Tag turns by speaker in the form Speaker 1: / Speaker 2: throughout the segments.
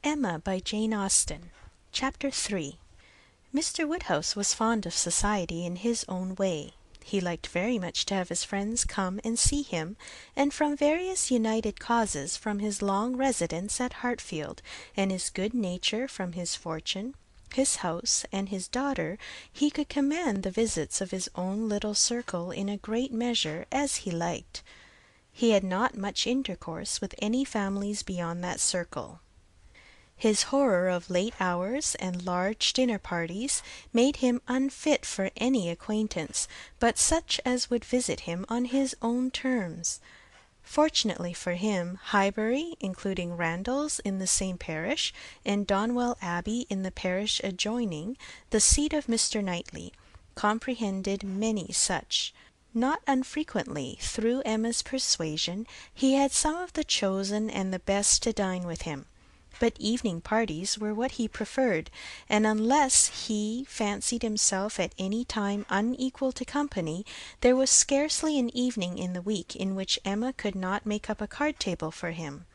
Speaker 1: Emma by Jane Austen. Chapter 3. Mr. Woodhouse was fond of society in his own way. He liked very much to have his friends come and see him, and from various united causes, from his long residence at Hartfield, and his good nature, from his fortune, his house, and his daughter, he could command the visits of his own little circle in a great measure as he liked. He had not much intercourse with any families beyond that circle. His horror of late hours and large dinner parties made him unfit for any acquaintance but such as would visit him on his own terms. Fortunately for him, Highbury, including Randalls in the same parish, and Donwell Abbey in the parish adjoining, the seat of Mr. Knightley, comprehended many such. Not unfrequently, through Emma's persuasion, he had some of the chosen and the best to dine with him. But evening parties were what he preferred, and unless he fancied himself at any time unequal to company, there was scarcely an evening in the week in which Emma could not make up a card table for him.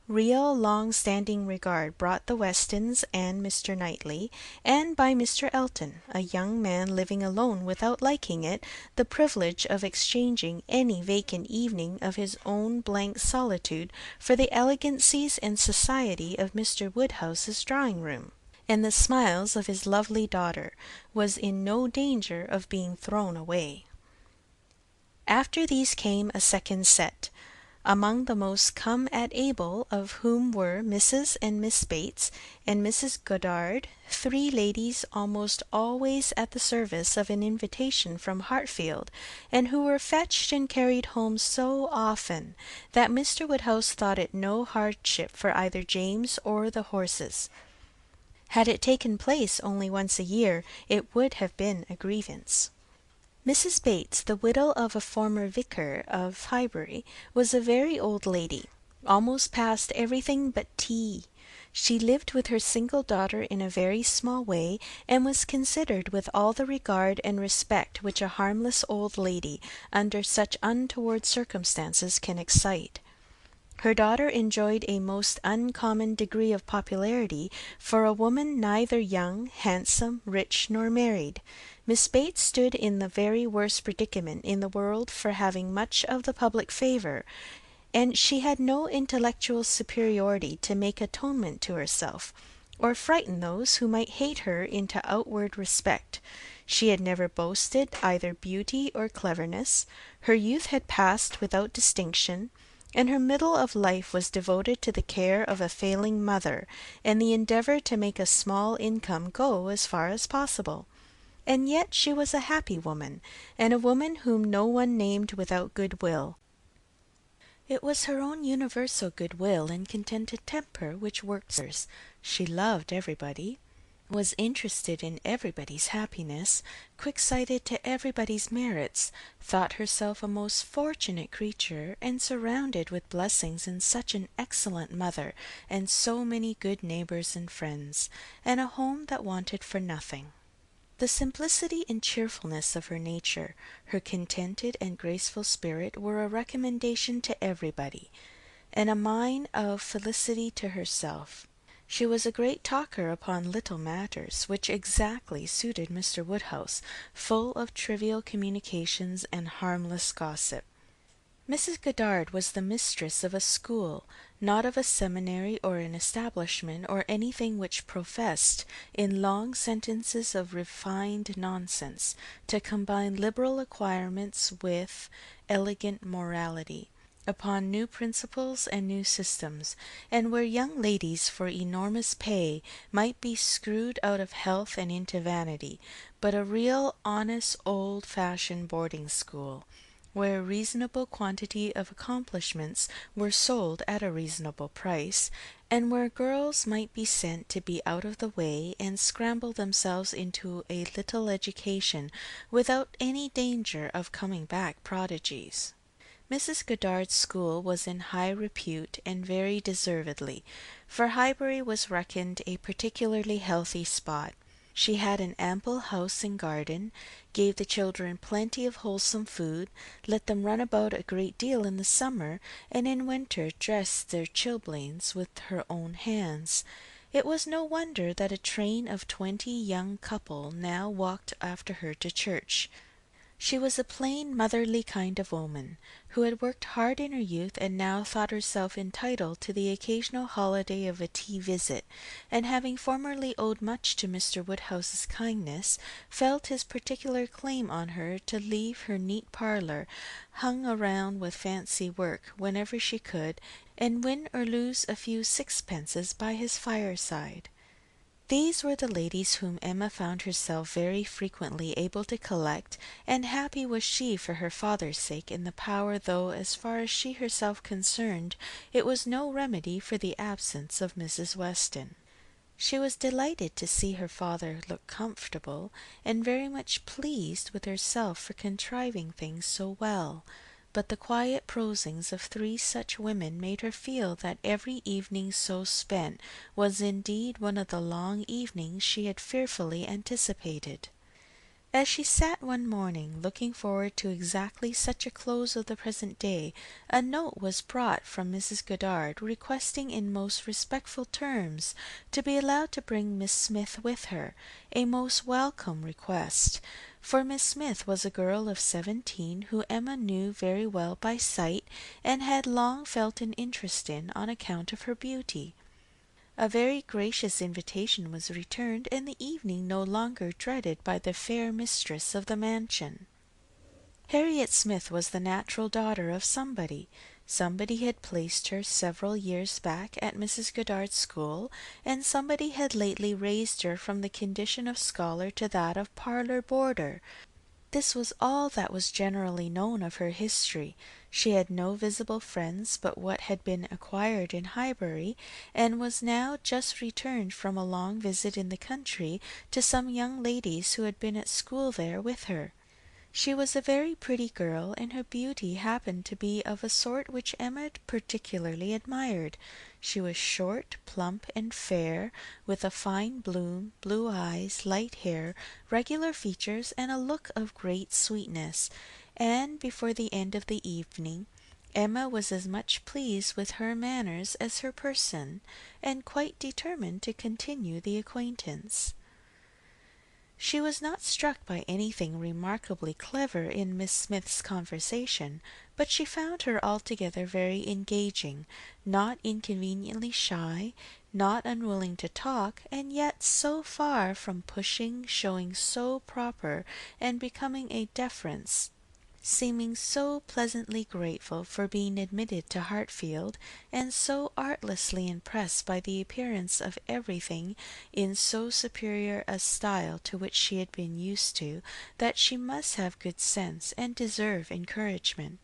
Speaker 1: Real long-standing regard brought the Westons and Mr. Knightley, and by Mr. Elton, a young man living alone without liking it, the privilege of exchanging any vacant evening of his own blank solitude for the elegancies and society of Mr. Woodhouse's drawing-room, and the smiles of his lovely daughter, was in no danger of being thrown away. After these came a second set, among the most come at able of whom were Mrs. and Miss Bates and Mrs. Goddard, three ladies almost always at the service of an invitation from Hartfield, and who were fetched and carried home so often that Mr. Woodhouse thought it no hardship for either James or the horses. Had it taken place only once a year, it would have been a grievance. Mrs. Bates, the widow of a former vicar of Highbury, was a very old lady, almost past everything but tea. She lived with her single daughter in a very small way, and was considered with all the regard and respect which a harmless old lady, under such untoward circumstances, can excite. Her daughter enjoyed a most uncommon degree of popularity for a woman neither young, handsome, rich, nor married. Miss Bates stood in the very worst predicament in the world for having much of the public favour, and she had no intellectual superiority to make atonement to herself, or frighten those who might hate her into outward respect. She had never boasted either beauty or cleverness. Her youth had passed without distinction, and her middle of life was devoted to the care of a failing mother, and the endeavour to make a small income go as far as possible. And yet she was a happy woman, and a woman whom no one named without good-will. It was her own universal good-will and contented temper which worked hers. She loved everybody, was interested in everybody's happiness, quick-sighted to everybody's merits, thought herself a most fortunate creature, and surrounded with blessings in such an excellent mother, and so many good neighbours and friends, and a home that wanted for nothing. The simplicity and cheerfulness of her nature, her contented and graceful spirit, were a recommendation to everybody, and a mine of felicity to herself. She was a great talker upon little matters, which exactly suited Mr. Woodhouse, full of trivial communications and harmless gossip. Mrs. Goddard was the mistress of a school, not of a seminary or an establishment, or anything which professed, in long sentences of refined nonsense, to combine liberal acquirements with elegant morality, upon new principles and new systems, and where young ladies for enormous pay might be screwed out of health and into vanity, but a real honest old-fashioned boarding school, where a reasonable quantity of accomplishments were sold at a reasonable price, and where girls might be sent to be out of the way and scramble themselves into a little education without any danger of coming back prodigies. Mrs. Goddard's school was in high repute, and very deservedly, for Highbury was reckoned a particularly healthy spot.
Speaker 2: She had an ample house and garden, gave the children plenty of wholesome food, let them run about a great deal in the summer, and in winter dressed their chilblains with her own hands. It was no wonder that a train of 20 young couple now walked after her to church. She was a plain motherly kind of woman, who had worked hard in her youth and now thought herself entitled to the occasional holiday of a tea visit, and having formerly owed much to Mr. Woodhouse's kindness, felt his particular claim on her to leave her neat parlour, hung around with fancy work, whenever she could, and win or lose a few sixpences by his fireside. These were the ladies whom Emma found herself very frequently able to collect, and happy was she for her father's sake in the power, though, as far as she herself concerned, it was no remedy for the absence of Mrs. Weston. She was delighted to see her father look comfortable, and very much pleased with herself for contriving things so well. But the quiet prosings of 3 such women made her feel that every evening so spent was indeed one of the long evenings she had fearfully anticipated. As she sat one morning, looking forward to exactly such a close of the present day, a note was brought from Mrs. Goddard, requesting in most respectful terms to be allowed to bring Miss Smith with her, a most welcome request, for Miss Smith was a girl of 17 who Emma knew very well by sight, and had long felt an interest in on account of her beauty. A very gracious invitation was returned, and the evening no longer dreaded by the fair mistress of the mansion. Harriet Smith was the natural daughter of somebody. Somebody had placed her several years back at Mrs. Goddard's school, and somebody had lately raised her from the condition of scholar to that of parlour boarder. This was all that was generally known of her history. She had no visible friends but what had been acquired in Highbury, and was now just returned from a long visit in the country to some young ladies who had been at school there with her. She was a very pretty girl, and her beauty happened to be of a sort which Emma particularly admired. She was short, plump, and fair, with a fine bloom, blue eyes, light hair, regular features, and a look of great sweetness, and before the end of the evening Emma was as much pleased with her manners as her person, and quite determined to continue the acquaintance. She was not struck by anything remarkably clever in Miss Smith's conversation, but she found her altogether very engaging, not inconveniently shy, not unwilling to talk, and yet so far from pushing, showing so proper and becoming a deference, seeming so pleasantly grateful for being admitted to Hartfield, and so artlessly impressed by the appearance of everything in so superior a style to which she had been used to, that she must have good sense and deserve encouragement.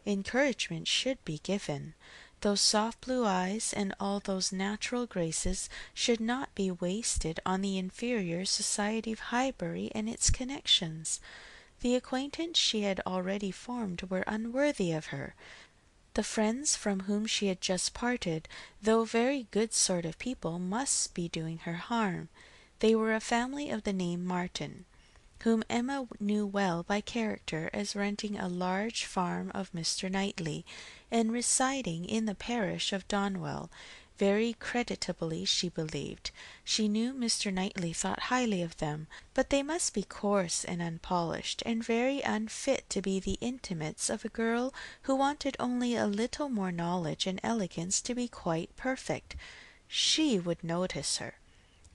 Speaker 2: Encouragement should be given. Those soft blue eyes and all those natural graces should not be wasted on the inferior society of Highbury and its connections. The acquaintance she had already formed were unworthy of her. The friends from whom she had just parted, though very good sort of people, must be doing her harm. They were a family of the name Martin, whom Emma knew well by character as renting a large farm of Mr. Knightley, and residing in the parish of Donwell, very creditably she believed. She knew Mr. Knightley thought highly of them, but they must be coarse and unpolished, and very unfit to be the intimates of a girl who wanted only a little more knowledge and elegance to be quite perfect. She would notice her.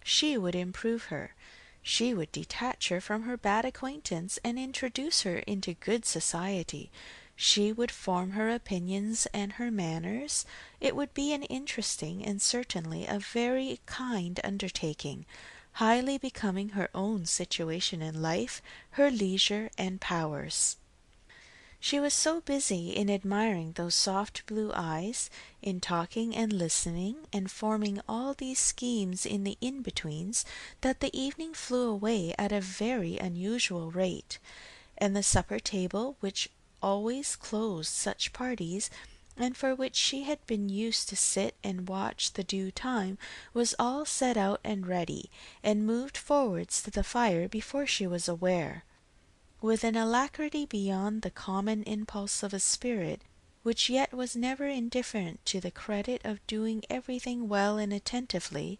Speaker 2: She would improve her. She would detach her from her bad acquaintance and introduce her into good society. She would form her opinions and her manners. It would be an interesting and certainly a very kind undertaking, highly becoming her own situation in life, her leisure and powers. She was so busy in admiring those soft blue eyes, in talking and listening, and forming all these schemes in the in-betweens, that the evening flew away at a very unusual rate, and the supper table, which always closed such parties, and for which she had been used to sit and watch the due time, was all set out and ready, and moved forwards to the fire before she was aware. With an alacrity beyond the common impulse of a spirit, which yet was never indifferent to the credit of doing everything well and attentively,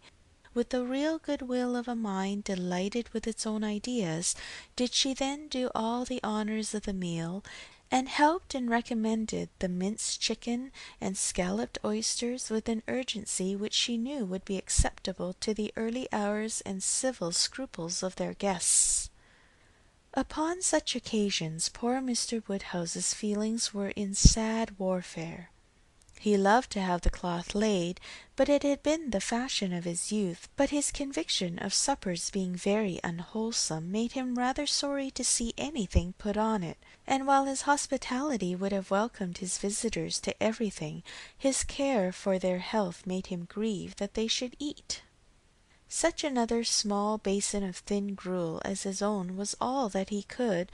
Speaker 2: with the real goodwill of a mind delighted with its own ideas, did she then do all the honours of the meal, and helped and recommended the minced chicken and scalloped oysters with an urgency which she knew would be acceptable to the early hours and civil scruples of their guests. Upon such occasions poor Mr. Woodhouse's feelings were in sad warfare. He loved to have the cloth laid, but it had been the fashion of his youth, but his conviction of suppers being very unwholesome made him rather sorry to see anything put on it, and while his hospitality would have welcomed his visitors to everything, his care for their health made him grieve that they should eat. Such another small basin of thin gruel as his own was all that he could,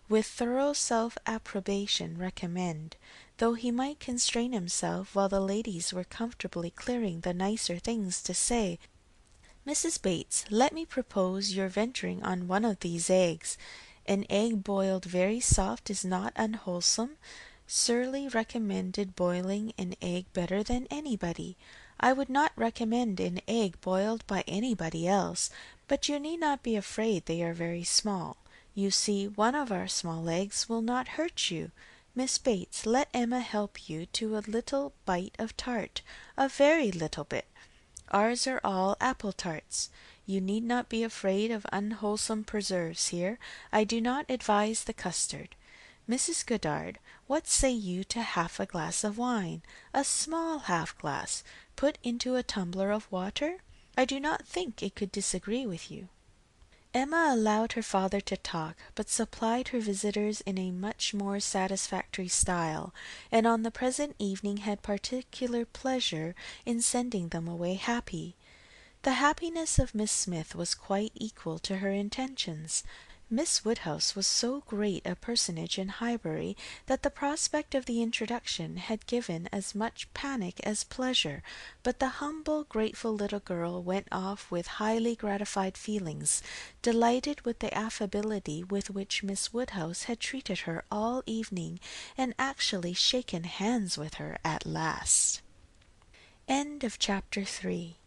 Speaker 2: with thorough self-approbation, recommend, though he might constrain himself while the ladies were comfortably clearing the nicer things to say, "Mrs. Bates, let me propose your venturing on one of these eggs. An egg boiled very soft is not unwholesome. Surly recommended boiling an egg better than anybody. I would not recommend an egg boiled by anybody else, but you need not be afraid they are very small. You see, one of our small eggs will not hurt you. Miss Bates, let Emma help you to a little bite of tart, a very little bit. Ours are all apple tarts. You need not be afraid of unwholesome preserves here. I do not advise the custard. Mrs. Goddard, what say you to half a glass of wine, a small half glass, put into a tumbler of water? I do not think it could disagree with you." Emma allowed her father to talk, but supplied her visitors in a much more satisfactory style, and on the present evening had particular pleasure in sending them away happy. The happiness of Miss Smith was quite equal to her intentions. Miss Woodhouse was so great a personage in Highbury that the prospect of the introduction had given as much panic as pleasure, but the humble, grateful little girl went off with highly gratified feelings, delighted with the affability with which Miss Woodhouse had treated her all evening, and actually shaken hands with her at last. Chapter 3